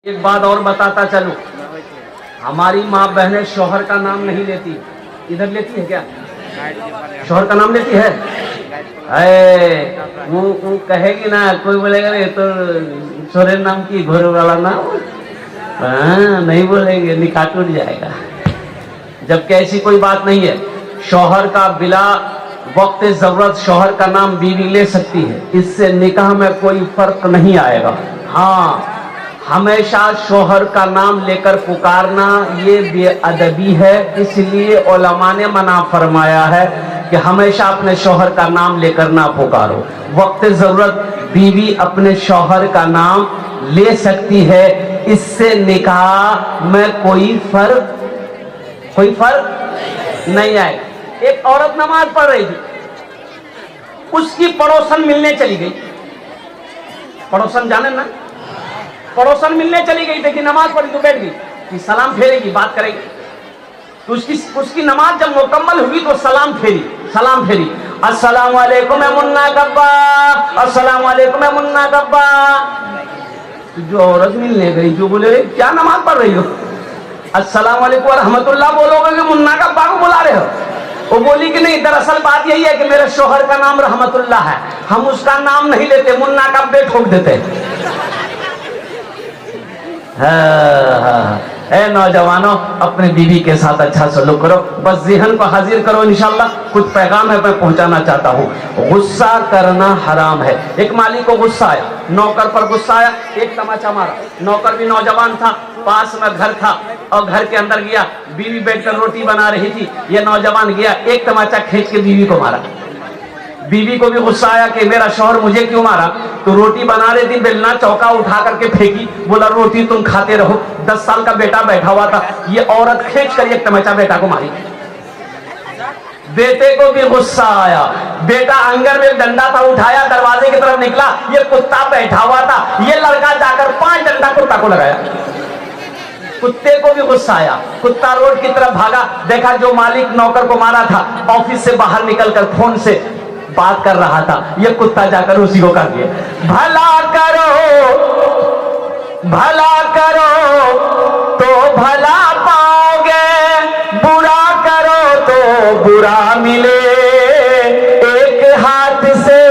एक बात और बताता चलूं, हमारी माँ बहनें शौहर का नाम नहीं लेती। इधर लेती है क्या? शौहर का नाम लेती है? वो कहेगी ना, कोई बोलेगा ये तो सोरे नाम की घोर वाला नाम, नहीं बोलेंगे, निकाह टूट जाएगा। जबकि ऐसी कोई बात नहीं है। शौहर का बिला वक्त जरूरत शौहर का नाम बीवी ले सकती है, इससे निकाह में कोई फर्क नहीं आएगा। हाँ, हमेशा शौहर का नाम लेकर पुकारना ये बेअदबी है, इसलिए उलमा ने मना फरमाया है कि हमेशा अपने शौहर का नाम लेकर ना पुकारो। वक्त जरूरत बीवी अपने शौहर का नाम ले सकती है, इससे निकाह में कोई फर्क नहीं आए। एक औरत नमाज पढ़ रही थी, उसकी पड़ोसन मिलने चली गई। पड़ोसन जाने ना, पड़ोसन मिलने चली गई, देखी नमाज पढ़ी तो बैठ गई कि सलाम फेरेगी, बात करेगी। तो उसकी नमाज जब मुकम्मल हुई तो सलाम फेरी। अस्सलाम वालेकुम मुन्ना गब्बा, अस्सलाम वालेकुम मुन्ना गब्बा। तो जो औरत मिलने गई, जो बोले क्या नमाज पढ़ रही हो, अस्सलाम वालेकुम रहमतुल्लाह बोलोगे कि मुन्ना गब्बा को बुला रहे हो? वो बोली कि नहीं, दरअसल बात यही है कि मेरे शौहर का नाम रहमतुल्लाह है, हम उसका नाम नहीं लेते, मुन्ना गब्बे ठोक देते। ए नौजवानों, अपने बीवी के साथ अच्छा सलूक करो, बस ज़हन को हाजिर करो। इंशाल्लाह कुछ पैगाम है मैं पहुंचाना चाहता हूँ। गुस्सा करना हराम है। एक मालिक को गुस्सा आया, नौकर पर गुस्सा आया, एक तमाचा मारा। नौकर भी नौजवान था, पास में घर था और घर के अंदर गया, बीवी बैठकर रोटी बना रही थी, ये नौजवान गया, एक तमाचा खींच के बीवी को मारा। बीवी को भी गुस्सा आया कि मेरा शौहर मुझे क्यों मारा। तो रोटी बना रही थी, बेलना चौका उठा करके फेंकी, बोला रोटी तुम खाते रहो। 10 साल का बेटा बैठा हुआ था, ये औरत खींच कर एक तमाचा बेटा को मारी। बेटे को भी गुस्सा आया, बेटा आंगन में डंडा था, उठाया, दरवाजे की तरफ निकला, ये कुत्ता बैठा हुआ था, ये लड़का जाकर 5 डंडा कुत्ता को लगाया। कुत्ते को भी गुस्सा आया, कुत्ता रोड की तरफ भागा, देखा जो मालिक नौकर को मारा था ऑफिस से बाहर निकलकर फोन से बात कर रहा था, ये कुत्ता जाकर उसी को कर दिया। भला करो तो भला पाओगे, बुरा करो तो बुरा मिले। एक हाथ से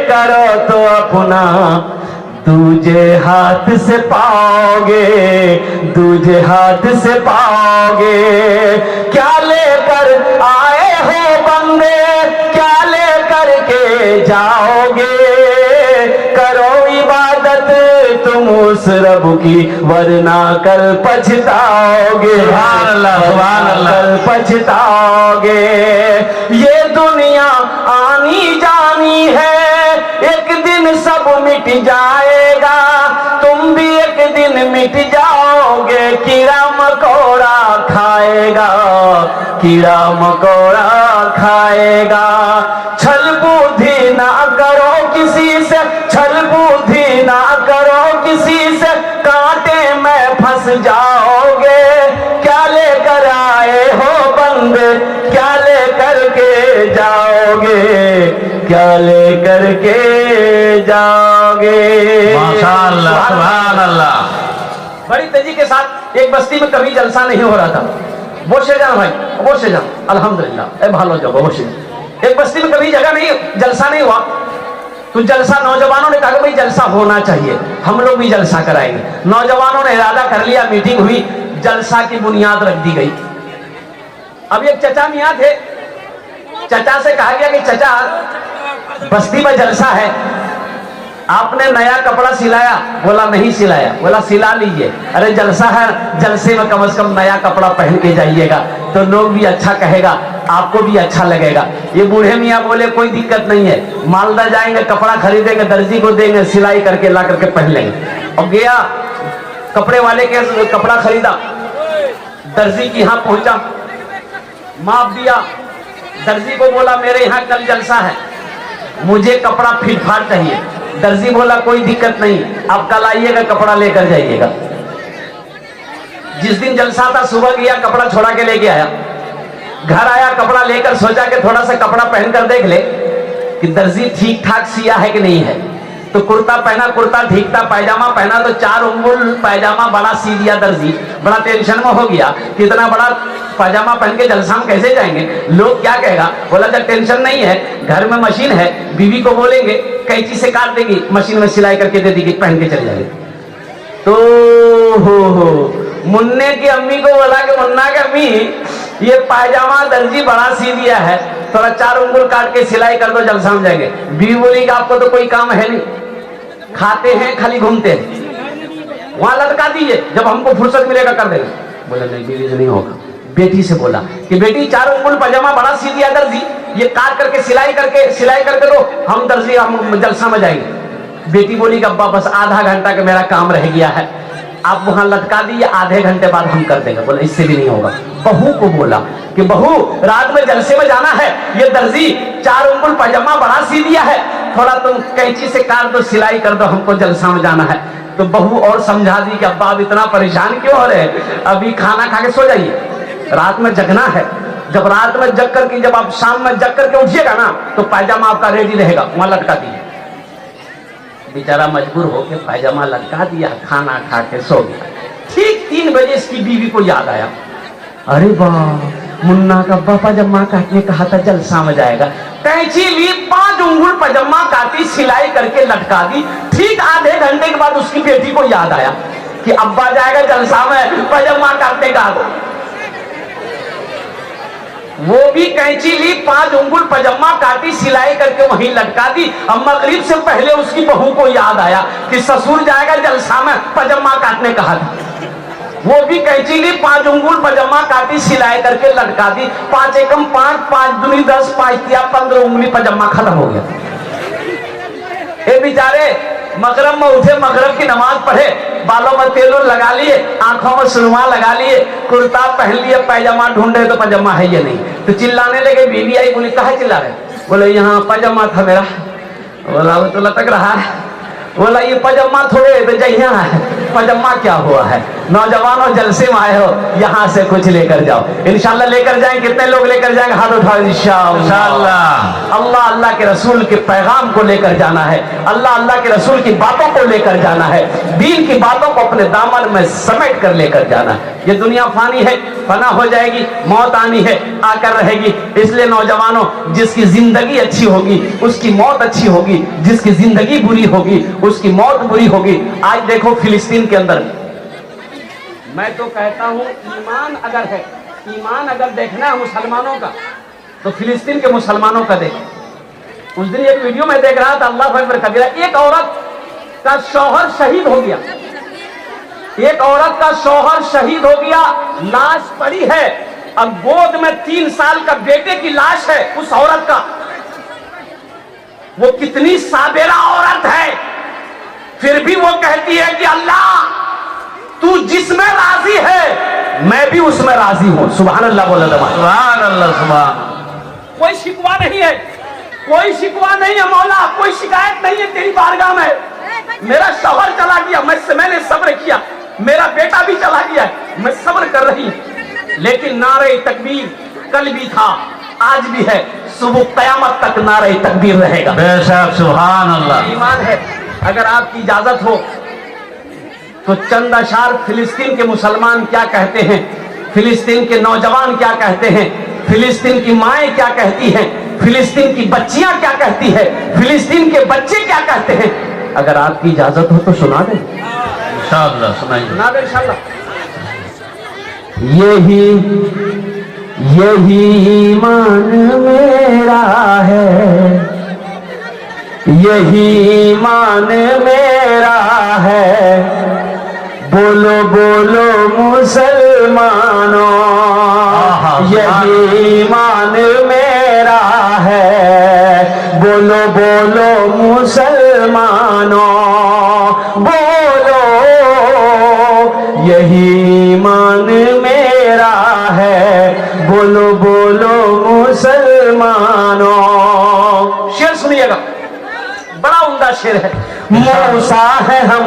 करो तो अपना दूजे हाथ से पाओगे, दूजे हाथ से पाओगे। क्या लेकर आए हो बंदे, क्या लेकर के जाओगे। करो इबादत तुम उस रब की, वरना कल पछताओगे, कल पछताओगे। ये दुनिया आनी जानी है, एक दिन सब मिट जाएगा, तुम भी एक दिन मिट जाओगे। कीड़ा मकोड़ा खाएगा, कीड़ा मकोड़ा खाएगा। छल बुद्धि ना करो किसी से, छल बुद्धि ना करो किसी से, कांटे में फंस जाओगे। क्या लेकर आए हो बंदे, क्या लेकर के जाओगे, क्या लेकर के जाओगे। माशाअल्लाह, सुभान अल्लाह। बड़ी तेजी के साथ एक बस्ती में कभी जलसा नहीं हो रहा था। বসে যান भाई, বসে যান, अल्हम्दुलिल्लाह, भालो जगह बसে। एक बस्ती में कभी जगह नहीं, जलसा नहीं हुआ, तो जलसा नौजवानों ने कहा भाई जलसा होना चाहिए, हम लोग भी जलसा कराएंगे। नौजवानों ने इरादा कर लिया, मीटिंग हुई, जलसा की बुनियाद रख दी गई। अब एक चचा मियाँ थे, चचा से कहा गया कि चचा बस्ती में जलसा है, आपने नया कपड़ा सिलाया? बोला नहीं सिलाया। बोला सिला लीजिए। अरे जलसा है, जलसे में कम से कम नया कपड़ा पहन के जाइएगा तो लोग भी अच्छा कहेगा, आपको भी अच्छा लगेगा। ये बूढ़े मियाँ बोले कोई दिक्कत नहीं है, मालदा जाएंगे, कपड़ा खरीदेंगे, दर्जी को देंगे, सिलाई करके ला करके पहन लेंगे। और गया कपड़े वाले के कपड़ा खरीदा, दर्जी के यहाँ पहुंचा, माप दिया। दर्जी को बोला मेरे यहाँ कल जलसा है, मुझे कपड़ा फिट फाट चाहिए। दर्जी बोला कोई दिक्कत नहीं, आप कल आइएगा, कपड़ा लेकर जाइएगा। जिस दिन जलसा था सुबह गया, कपड़ा छोड़ा के लेके आया, घर आया, कपड़ा लेकर सोचा कि थोड़ा सा कपड़ा पहनकर देख ले कि दर्जी ठीक ठाक सिया है कि नहीं है। तो कुर्ता पहना, कुर्ता ठीकता, पैजामा पहना तो 4 उंगल पैजामा बड़ा सी दिया दर्जी। बड़ा टेंशन में हो गया कि इतना बड़ा पैजामा पहन के जलसा में कैसे जाएंगे, लोग क्या कहेगा। बोला जब टेंशन नहीं है, घर में मशीन है, बीवी को बोलेंगे कैंची से काट देगी, मशीन में सिलाई करके दे देगी, पहन के चले जाएंगे। तो हो मुन्ने की अम्मी को बोला कि मुन्ना की अम्मी ये पैजामा दर्जी बड़ा सी दिया है, थोड़ा 4 उंगल काट के सिलाई कर दो, जलसा में जाएंगे। बीवी बोली कि आपको तो कोई काम है नहीं, खाते हैं खाली घूमते हैं, वहां लटका दीजिए, जब हमको फुर्सत मिलेगा कर देंगे। बोला नहीं बीवी से नहीं होगा। बेटी से बोला कि बेटी 4 उंगल पैजामा बड़ा सी दिया दर्जी, ये काट करके सिलाई करके दो, हम दर्जी हम जलसा में जाएंगे। बेटी बोली कि अब्बा बस आधा घंटा का मेरा काम रह गया है, आप वहां लटका दीजिए, आधे घंटे बाद हम कर देंगे। बोला इससे भी नहीं होगा। बहू को बोला कि बहू रात में जलसे में जाना है, ये दर्जी 4 उंगल पैजामा बड़ा सी दिया है, थोड़ा तुम कैंची से काट दो, सिलाई कर दो, हमको जलसा में जाना है। तो बहू और समझा दी कि अब्बा आप इतना परेशान क्यों हो रहे, अभी खाना खा के सो जाइए, रात में जगना है। जब रात में जग करके, जब आप शाम में जग करके उठिएगा ना, तो पैजामा आपका रेडी रहेगा, वहां लटका दीजिए। बेचारा मजबूर होकर पैजामा लटका दिया, खाना खा के सो गया। ठीक 3 बजे इसकी बीवी को याद आया, अरे वाह मुन्ना का पैजामा काटने कहा था, जलसा में जाएगा। कैंची ली, 5 उंगल पैजामा काटी, सिलाई करके लटका दी। ठीक आधे घंटे के बाद उसकी बेटी को याद आया कि अब्बा जाएगा जलसा में, पैजामा काटने का। वो भी कैंची ली, 5 उंगल पैजामा काटी, सिलाई करके वहीं लटका दी। अब मगरिब से पहले उसकी बहू को याद आया कि ससुर जाएगा जलसा में, पैजामा काटने कहा था। वो भी कैंची ली, 5 उंगल पैजामा काटी, सिलाई करके लटका दी। 5 एकम 5, 5 दूनी 10, 5 तिया 15 उंगली पैजामा खत्म हो गया। ये बेचारे मगरब में उठे, मगरब की नमाज पढ़े, बालों में तेल लगा लिए, आंखों में सुरमा लगा लिए, कुर्ता पहन लिए, पैजामा ढूंढे तो पैजामा है ये नहीं। तो चिल्लाने लगे। बीवी आई, बोली कहा चिल्ला रहे? बोले यहाँ पैजामा था मेरा। बोला वो तो लटक रहा है। बोला ये पैजामा थोड़े तो जहिया है, पैजामा क्या हुआ है? नौजवानों जलसे में आए हो, यहाँ से कुछ लेकर जाओ। इंशाल्लाह लेकर जाएं। कितने लोग लेकर जाएंगे? हाथ उठाओ इंशाल्लाह। अल्लाह अल्लाह के रसूल के पैगाम को लेकर जाना है, अल्लाह अल्लाह के रसूल की बातों को लेकर जाना है, दीन की बातों को अपने दामन में समेट कर लेकर जाना है। ये दुनिया फानी है, फना हो जाएगी, मौत आनी है, आकर रहेगी। इसलिए नौजवानों, जिसकी जिंदगी अच्छी होगी उसकी मौत अच्छी होगी, जिसकी जिंदगी बुरी होगी उसकी मौत बुरी होगी। आज देखो फिलिस्तीन के अंदर, मैं तो कहता हूं ईमान अगर है, ईमान अगर देखना है मुसलमानों का, तो फिलिस्तीन के मुसलमानों का देख। उस दिन एक वीडियो में देख रहा था, अल्लाह अकबर कबीरा, एक औरत का शौहर शहीद हो गया, एक औरत का शौहर शहीद हो गया, लाश पड़ी है, अब गोद में 3 साल का बेटे की लाश है उस औरत का। वो कितनी साबेरा औरत है, फिर भी वो कहती है कि अल्लाह तू जिसमें राजी है मैं भी उसमें राजी हूं। सुभान अल्लाह बोला, सुभान अल्लाह, सुभान। कोई शिकवा नहीं है, कोई शिकवा नहीं है मौला, कोई शिकायत नहीं है तेरी बारगाह में। मेरा शौहर चला गया, मैंने सब्र किया, मेरा बेटा भी चला गया, मैं सब्र कर रही हूं, लेकिन नारे तकबीर कल भी था, आज भी है, सुबह कयामत तक नारे तकबीर रहेगा। बेशक, सुभान अल्लाह। ईमान है। अगर आपकी इजाजत हो तो चंद अशार फिलिस्तीन के मुसलमान क्या कहते हैं, फिलिस्तीन के नौजवान क्या कहते हैं, फिलिस्तीन की माएं क्या कहती हैं, फिलिस्तीन की बच्चियां क्या कहती है, फिलिस्तीन के बच्चे क्या कहते हैं, अगर आपकी इजाजत हो तो सुना दें इंशाअल्लाह। सुनाइए, सुना दें इंशाअल्लाह। यही ईमान मेरा है, यही ईमान मेरा है, बोलो बोलो मुसलमानों, यही ईमान मेरा है, बोलो बोलो मुसलमानों, बोलो यही ईमान मेरा है, बोलो बोलो मुसलमानों। शेर सुनिएगा, बड़ा उम्दा शेर है। मूसा है हम,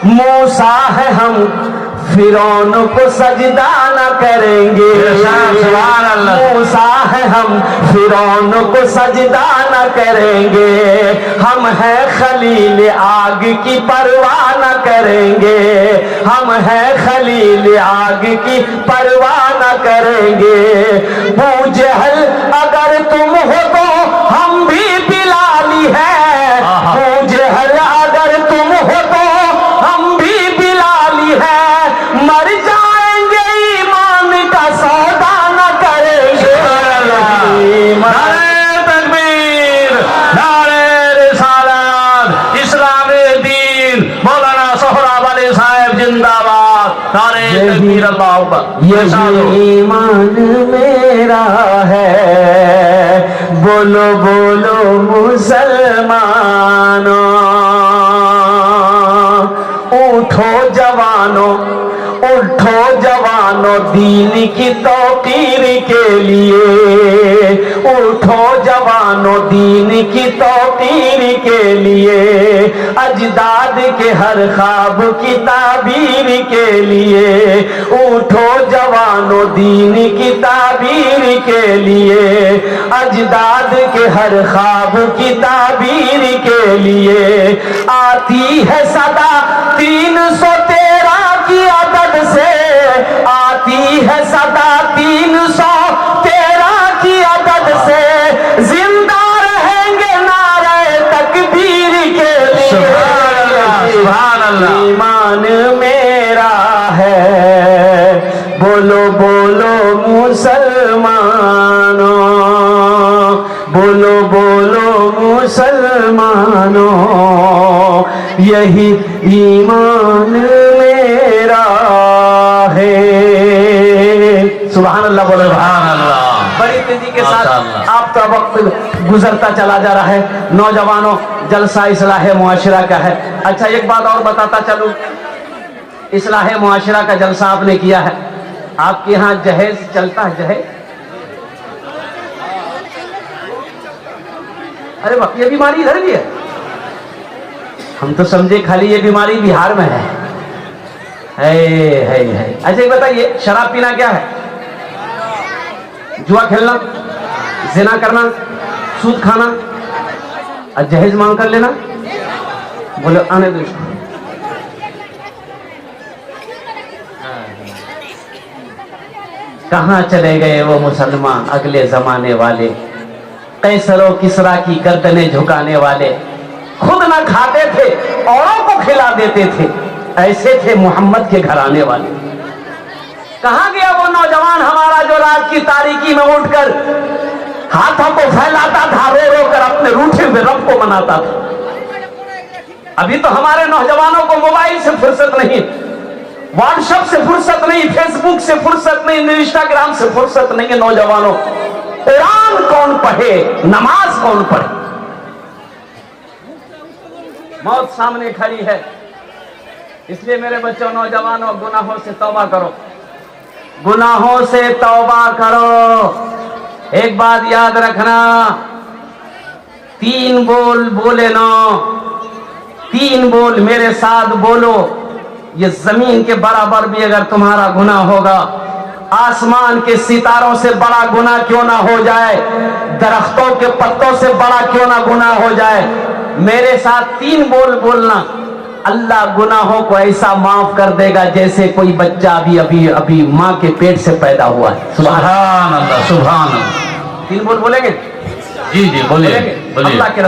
मूसा है हम, फिरौन को सजदा न करेंगे। मूसा है हम फिरौन को सजदा न करेंगे। हम हैं खलील आग की परवाह न करेंगे। हम हैं खलील आग की परवाह न करेंगे। बू जहल अगर तुम हो तो हम भी बिलाली है। बू जहल अगर तुम हो तो हम भी बिलाली है। मर जाएंगे ईमान का सौदा न करेंगे। नारे तकबीर, नारे रिसालत, इस्लामी दीन, मौलाना सोहराब अली साहब जिंदाबाद। नारे तकबीर, अल्लाह अकबर। यही ईमान मेरा है, बोलो बोलो मुसलमानों। उठो जवानों, उठो जवानों दीन की तौकीर के लिए। उठो जवानों दीन की तौकीर के लिए। अजदाद के हर ख्वाब की ताबीर के लिए। उठो जवानों दीन की ताबीर के लिए। अजदाद के हर ख्वाब की ताबीर के लिए। आती है सदा 313 की अदद से। आती है सदा 313 की अदद से। जिंदा रहेंगे नारे तकबीर के लिए। सुभान अल्लाह। ईमान मेरा है, बोलो बोलो मुसलमानों। बोलो बोलो मुसलमानों, यही ईमान मेरा है। सुभान अल्लाह बोलो। सुभान अल्लाह। बड़ी तेजी के साथ माशाअल्लाह। आपका वक्त गुजरता चला जा रहा है। नौजवानों, जलसा इस्लाह मुआशरा का है। अच्छा, एक बात और बताता चलूं, इस्लाह मुआशरा का जलसा आपने किया है। आपके यहाँ जहेज चलता है? जहेज, अरे वाह, ये बीमारी इधर भी है। हम तो समझे खाली ये बीमारी बिहार में है। अच्छा, ये बताइए, शराब पीना क्या है? जुआ खेलना, जिना करना, सूद खाना और जहेज मांग कर लेना। बोले आने दो इसको। कहाँ चले गए वो मुसलमान अगले जमाने वाले, कैसरो किसरा की गर्दनें झुकाने वाले। खुद ना खाते थे, औरों को खिला देते थे। ऐसे थे मोहम्मद के घराने वाले। कहाँ गया वो नौजवान हमारा जो रात की तारीकी में उठकर हाथों को फैलाता था, रो रो कर अपने रूठे हुए रब को मनाता था। अभी तो हमारे नौजवानों को मोबाइल से फुर्सत नहीं, व्हाट्सएप से फुर्सत नहीं, फेसबुक से फुर्सत नहीं, इंस्टाग्राम से फुर्सत नहीं है। नौजवानों, कुरान कौन पढ़े, नमाज कौन पढ़े? मौत सामने खड़ी है। इसलिए मेरे बच्चों, नौजवानों, गुनाहों से तौबा करो, गुनाहों से तौबा करो। एक बात याद रखना, 3 बोल बोले ना, 3 बोल मेरे साथ बोलो। ये जमीन के बराबर भी अगर तुम्हारा गुनाह होगा, आसमान के सितारों से बड़ा गुनाह क्यों ना हो जाए, दरख्तों के पत्तों से बड़ा क्यों ना गुनाह हो जाए, मेरे साथ 3 बोल बोलना। अल्लाह गुनाहों को ऐसा माफ कर देगा जैसे कोई बच्चा अभी माँ के पेट से पैदा हुआ है। सुभान अल्लाह, सुभान अल्लाह। 3 बोल बोलेंगे? जी जी, बोलिए बोलिए। अल्लाह के